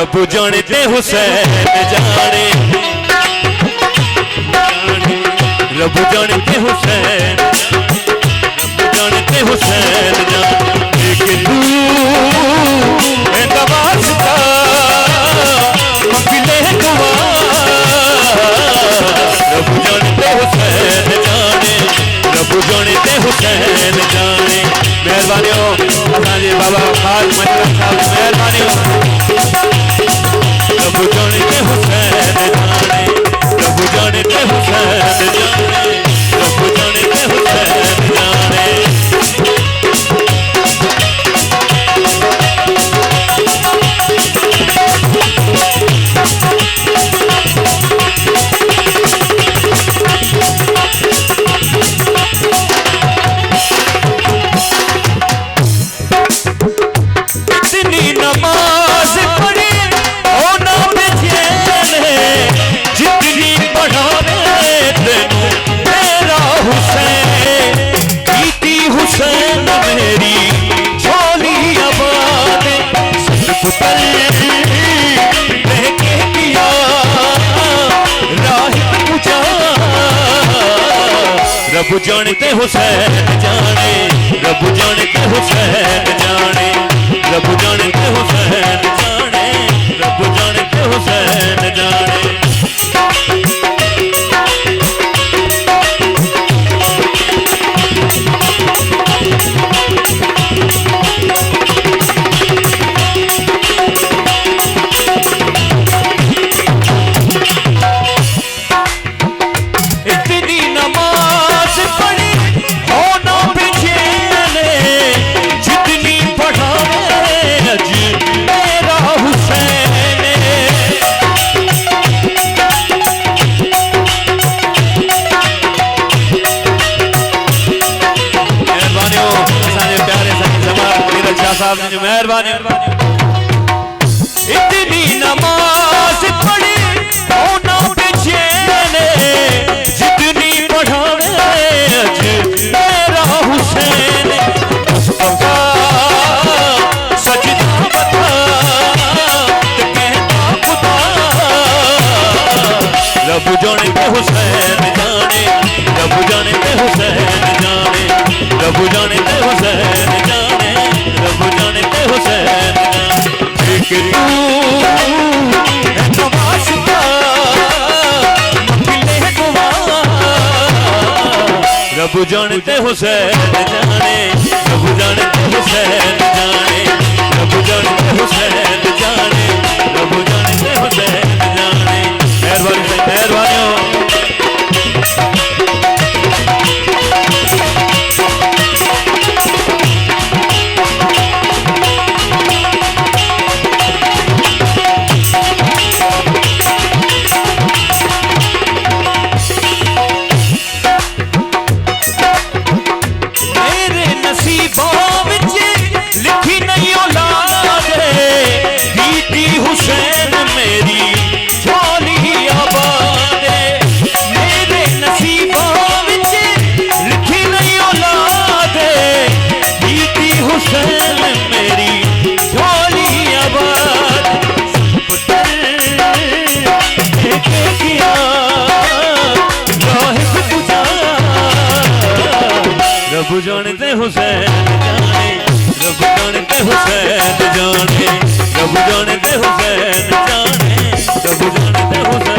रब जाने ते हुसैन जाने, रब जाने ते हुसैन, रब जाने ते हुसैन जाने। लेकिन तू ऐसा वास्ता मंगिले दुआ, रब जाने ते हुसैन जाने, रब जाने ते हुसैन जाने। मेहरबानी हो असांजे बाबा खास मजरा साहब, मेहरबानी हो। रब जाने ते हुसैन जाने, रब जाने ते हुसैन जाने, रब जाने ते हुसैन जाने। इतनी नमाज पढ़ी ओ ना बेचैन है, जितनी पढ़ावे तेनू मेरा हुसैन। बीती हुसैन मेरी झोली आबाद, पुतल लेके किया राहिब पूजा। रब जाने ते हुसैन जाने, रब जाने ते हुसैन जाने, रब जाने ते हुसैन जाने, रब जाने ते हुसैन जाने। इतनी नमाज पढ़ी हो ना बेचैन, जितनी पढ़ावे अज मेरा हुसैन। मेहरबानी हो असांजे प्यारे साईं जमाल नीरज शाह साहब ने, मेहरबानी। इतनी नमाज पढ़ी हो ना बेचैन, जितनी पढ़ावे अज मेरा हुसैन। मुस्तफा सजदा बता ते कहता खुदा, रब जाने ते हुसैन जाने, रब जाने ते हुसैन जाने, रब जाने ते हुसैन जाने, रब जाने ते हुसैन जाने। लेकिन तू वास्ता मंगिले दुआ, रब जाने ते हुसैन जाने, रब जाने ते हुसैन जाने, रब जाने ते हुसैन जाने, रब जाने ते हुसैन जाने। मेहरबानी से मेहरबानी हो। मेरे नसीबों विच लिखी नहीं औलाद, बीती हुसैन मेरी झोली आबाद। मेरे नसीबों विच लिखी नहीं औलाद, बीती हुसैन मेरी झोली आबाद। लेके किया राहिब पूजा, रब जाने ते हुसैन जाने, रब जाने ते हुसैन जाने, रब जाने ते हुसैन जाने, रब जाने ते हुसैन